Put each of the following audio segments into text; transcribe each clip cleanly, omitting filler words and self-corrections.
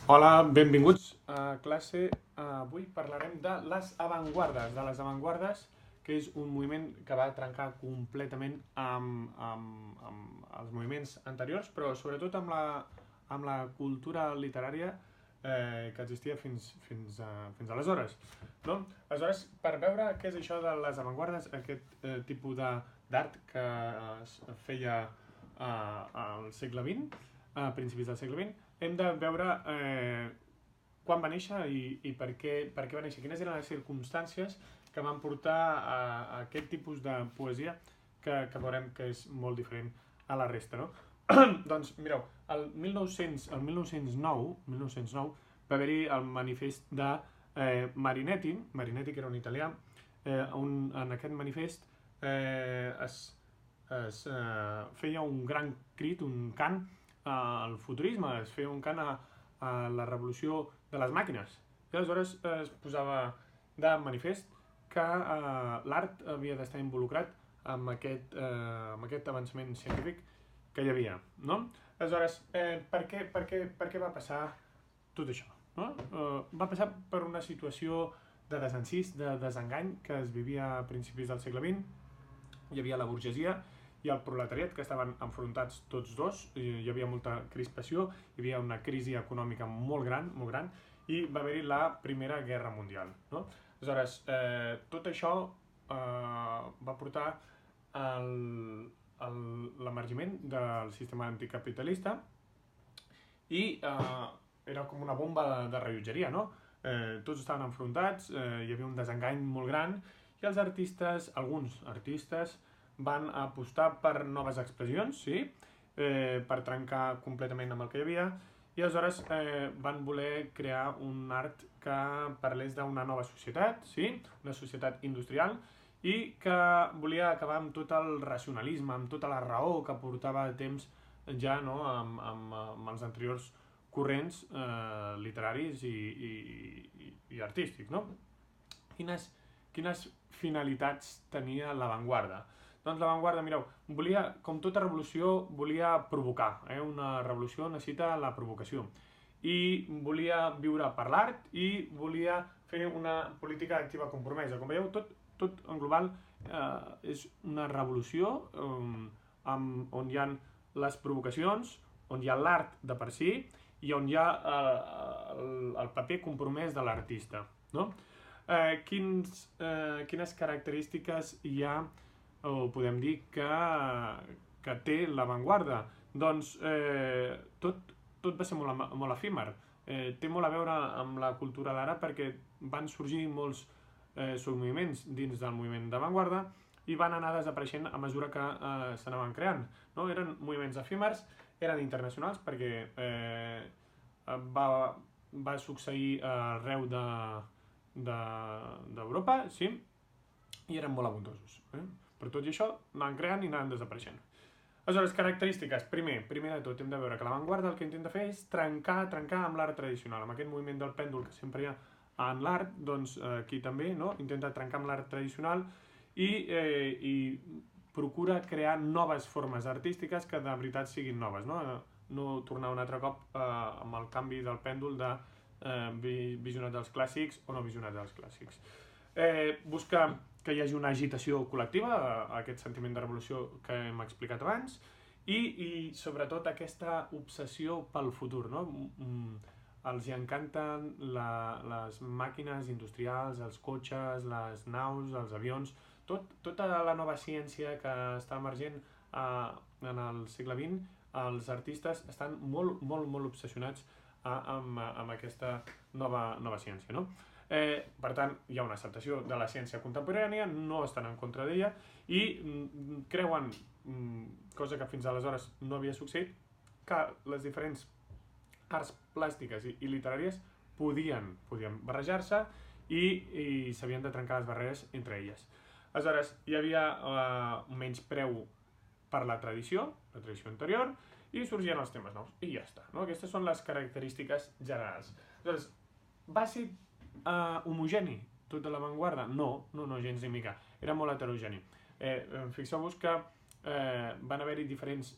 Hola, benvinguts a classe. Avui parlarem de les avantguardes, que és un moviment que va trencar completament amb els moviments anteriors, però sobretot amb la cultura literària que existia fins aleshores. No? Aleshores, per veure què és això de les avantguardes, aquest tipus d'art que es feia al segle XX, a principis del segle XX, hem de veure quan va néixer i per què va néixer, quines eren les circumstàncies que van portar a aquest tipus de poesia que veurem que és molt diferent a la resta, no? Doncs mireu, el 1909 va haver-hi el manifest de Marinetti, que era un italià. En aquest manifest feia un gran crit, un cant al futurisme, es feia un cant a la revolució de les màquines. I aleshores es posava de manifest que l'art havia d'estar involucrat amb aquest avançament científic que hi havia. No? Aleshores, per què va passar tot això? No? Va passar per una situació de desencís, de desengany que es vivia a principis del segle XX. Hi havia la burgesia i el proletariat, que estaven enfrontats tots dos. Hi havia molta crispació, hi havia una crisi econòmica molt gran, i va haver-hi la Primera Guerra Mundial. No? Aleshores, tot això va portar l'emergiment del sistema anticapitalista i era com una bomba de rellotgeria, no? Tots estaven enfrontats, hi havia un desengany molt gran i els artistes, alguns artistes, van apostar per noves expressions, sí? Per trencar completament amb el que hi havia, i aleshores van voler crear un art que parlés d'una nova societat, sí? Una societat industrial, i que volia acabar amb tot el racionalisme, amb tota la raó que portava temps ja, no? amb els anteriors corrents literaris i artístics. No? Quines finalitats tenia l'avantguarda? Doncs l'avantguarda, mireu, volia, com tota revolució, volia provocar. Una revolució necessita la provocació. I volia viure per l'art i volia fer una política activa compromesa. Com veieu, tot en global és una revolució on hi ha les provocacions, on hi ha l'art de per si i on hi ha el paper compromès de l'artista. No? Quines característiques hi ha o podem dir que té l'avantguarda? Doncs tot va ser molt efímer. Té molt a veure amb la cultura d'ara perquè van sorgir molts submoviments dins del moviment d'avantguarda i van anar desapareixent a mesura que s'anaven creant. No? Eren moviments efímers, eren internacionals perquè va succeir arreu d'Europa, sí, i eren molt abundosos. Per tot i això, anaven creant i anaven desapareixent. Aleshores, característiques. Primer de tot, hem de veure que l'avantguarda el que intenta fer és trencar amb l'art tradicional, amb aquest moviment del pèndol que sempre hi ha en l'art, doncs aquí també, no? Intenta trencar amb l'art tradicional i procura crear noves formes artístiques que de veritat siguin noves, no tornar un altre cop amb el canvi del pèndol de visionat dels clàssics o no visionat dels clàssics. Busca que hi hagi una agitació col·lectiva, aquest sentiment de revolució que hem explicat abans, i sobretot aquesta obsessió pel futur. No? Els hi encanten les màquines industrials, els cotxes, les naus, els avions, tota la nova ciència que està emergent en el segle XX. Els artistes estan molt obsessionats amb aquesta nova ciència. No? Per tant, hi ha una acceptació de la ciència contemporània, no estan en contra d'ella i creuen, cosa que fins aleshores no havia succeït, que les diferents arts plàstiques i literàries podien barrejar-se i s'havien de trencar les barreres entre elles. Aleshores, hi havia un menyspreu per la tradició anterior, i sorgien els temes nous, i ja està. No? Aquestes són les característiques generals. Aleshores, va ser homogeni tota l'avantguarda? No, gens ni mica. Era molt heterogeni. Fixeu-vos que van haver-hi diferents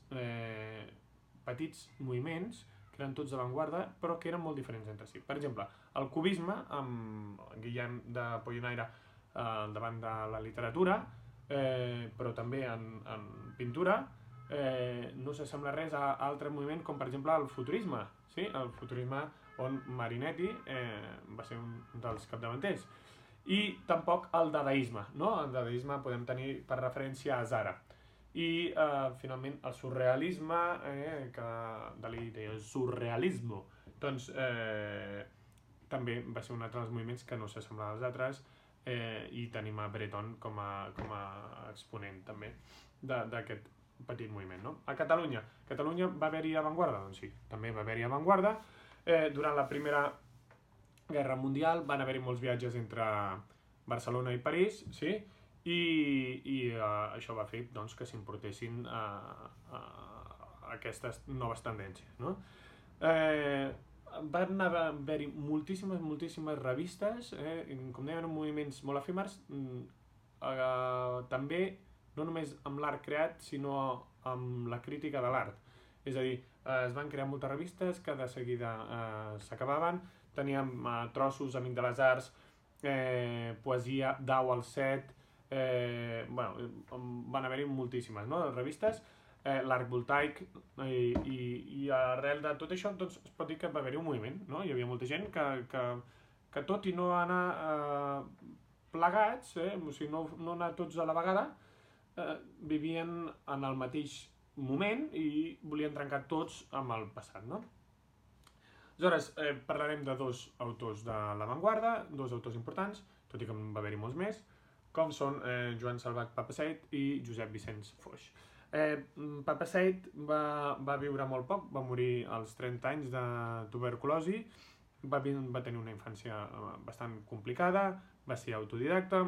petits moviments que eren tots d'avantguarda, però que eren molt diferents entre si. Per exemple, el cubisme, amb Guillem de Pollenaire davant de la literatura, però també en pintura, no s'assembla res a altres moviments com per exemple el futurisme, sí? El futurisme on Marinetti va ser un dels capdavanters. I tampoc el dadaisme, no? El dadaisme podem tenir per referència a Zara. I finalment el surrealisme, que Dalí deia surrealisme, doncs també va ser un altre dels moviments que no s'assemblava als altres, i tenim a Breton com a exponent també d'aquest petit moviment, no? A Catalunya va haver-hi avantguarda? Doncs sí, també va haver-hi avantguarda. Durant la Primera Guerra Mundial van haver-hi molts viatges entre Barcelona i París, sí? I això va fer doncs, que s'importessin aquestes noves tendències, no? Van haver-hi moltíssimes revistes, com deien, moviments molt efímers, també no només amb l'art creat, sinó amb la crítica de l'art. És a dir, es van crear moltes revistes que de seguida s'acabaven, teníem trossos, Amic de les Arts, poesia, Dau al Set, van haver-hi moltíssimes, no? Revistes, l'Arc Voltaic, i arrel de tot això doncs, es pot dir que va haver-hi un moviment, no? Hi havia molta gent que tot i no anar plegats, o sigui, no anar tots a la vegada, vivien en el mateix moment i volien trencar tots amb el passat, no? Aleshores, parlarem de dos autors de l'avantguarda, dos autors importants, tot i que va haver-hi molts més, com són Joan Salvat Papasseit i Josep Vicenç Foix. Papasseit va viure molt poc, va morir als 30 anys de tuberculosi, va tenir una infància bastant complicada, va ser autodidacta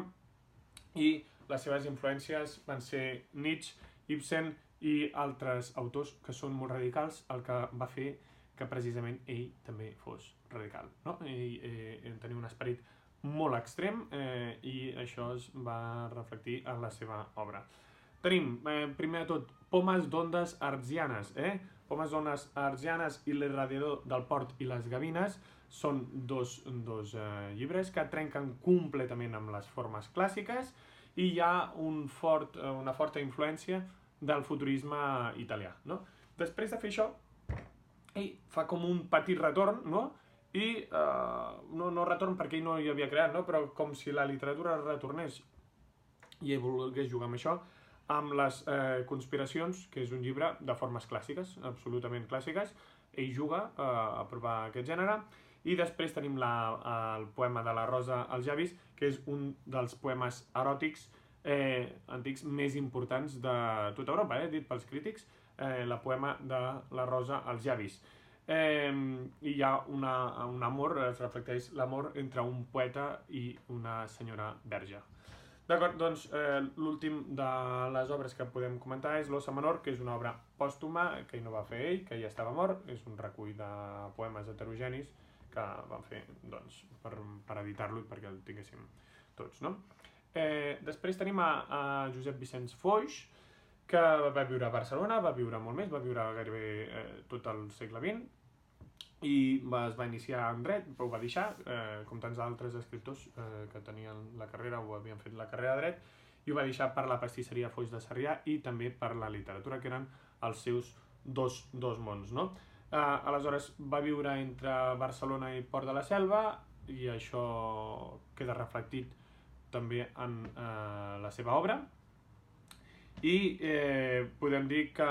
i les seves influències van ser Nietzsche, Ibsen i altres autors que són molt radicals, el que va fer que precisament ell també fos radical, no? Ell tenia un esperit molt extrem i això es va reflectir en la seva obra. Tenim, primer de tot, Pomes d'ondes artesianes. Pomes d'ondes artesianes i l'Irradiador del Port i les Gavines són dos llibres que trenquen completament amb les formes clàssiques i hi ha una forta influència del futurisme italià, no? Després de fer això, ell fa com un petit retorn, no? I no retorn perquè ell no hi havia creat, no? Però com si la literatura retornés i ell volgués jugar amb això, amb les conspiracions, que és un llibre de formes clàssiques, absolutament clàssiques. Ell juga a provar aquest gènere. I després tenim el poema de la Rosa als llavis, que és un dels poemes eròtics antics més importants de tota Europa, dit pels crítics, la poema de la Rosa als llavis. I hi ha un amor, es reflecteix l'amor entre un poeta i una senyora verge. D'acord, doncs l'últim de les obres que podem comentar és l'Ossa Menor, que és una obra pòstuma que ell no va fer ell, que ja estava mort, és un recull de poemes heterogenis que van fer doncs, per editar-lo i perquè el tinguéssim tots, no? Després tenim a Josep Vicenç Foix, que va viure a Barcelona, va viure molt més, va viure gairebé tot el segle XX i es va iniciar en dret, però ho va deixar, com tants altres escriptors que tenien la carrera o havien fet la carrera de dret, i ho va deixar per la pastisseria Foix de Sarrià i també per la literatura, que eren els seus dos mons, no? Aleshores va viure entre Barcelona i Port de la Selva i això queda reflectit també en la seva obra. I podem dir que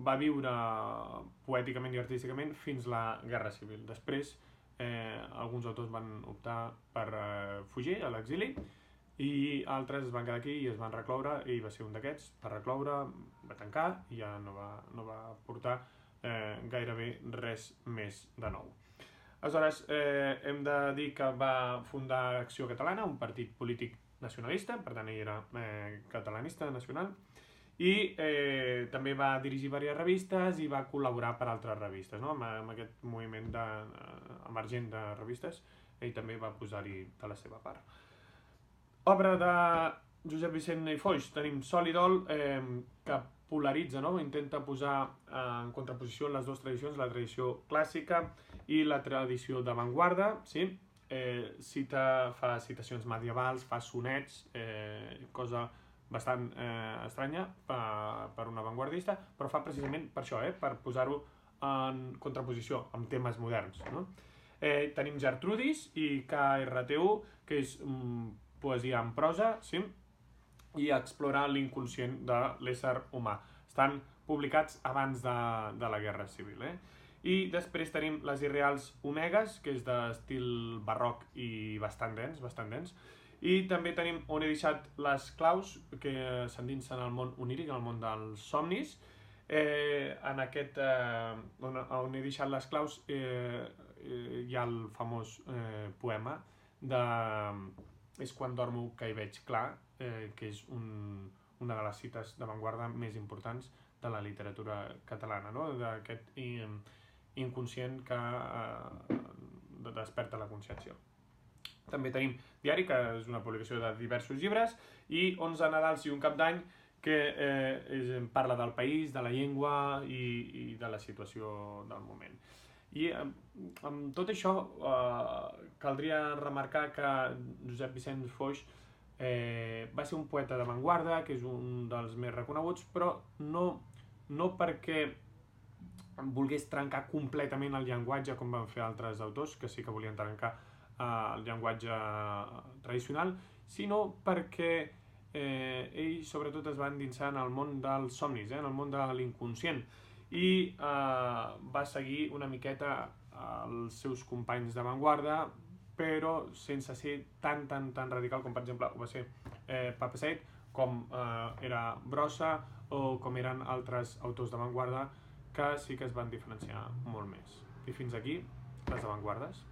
va viure poèticament i artísticament fins la Guerra Civil. Després alguns autors van optar per fugir a l'exili i altres es van quedar aquí i es van recloure, i va ser un d'aquests, va recloure, va tancar i ja no va portar gairebé res més de nou. Aleshores, hem de dir que va fundar Acció Catalana, un partit polític nacionalista, per tant ell era catalanista nacional, i també va dirigir diverses revistes i va col·laborar per altres revistes, no? Amb aquest moviment emergent de revistes, ell també va posar-hi de la seva part. Obra de Josep Vicenç Foix, tenim Sol i Dol, que polaritza, no? Intenta posar en contraposició les dues tradicions, la tradició clàssica i la tradició d'avantguarda, sí? Fa citacions medievals, fa sonets, cosa bastant estranya per un avantguardista, però fa precisament per això, per posar-ho en contraposició amb temes moderns, no? Tenim Gertrudis i KRTU, que és poesia en prosa, sí? I explora l'inconscient de l'ésser humà. Estan publicats abans de la Guerra Civil. I després tenim les Irreals Omegues, que és d'estil barroc i bastant dens. I també tenim On he deixat les claus, que s'endinsen al món oníric, al món dels somnis. En aquest On he deixat les claus hi ha el famós poema de És quan dormo que hi veig clar, que és una de les cites d'avantguarda més importants de la literatura catalana, no? D'aquest inconscient que desperta la consciència. També tenim Diari, que és una publicació de diversos llibres, i 11 Nadals i un Cap d'Any, que parla del país, de la llengua i de la situació del moment. I amb tot això caldria remarcar que Josep Vicenç Foix va ser un poeta d'avantguarda, que és un dels més reconeguts, però no perquè volgués trencar completament el llenguatge com van fer altres autors, que sí que volien trencar el llenguatge tradicional, sinó perquè ell sobretot es va endinsar en el món dels somnis, en el món de l'inconscient, i va seguir una miqueta els seus companys d'avantguarda, però sense ser tan radical com per exemple ho va ser Papa Seid, com era Brossa o com eren altres autors d'avantguarda que sí que es van diferenciar molt més. I fins aquí les avantguardes.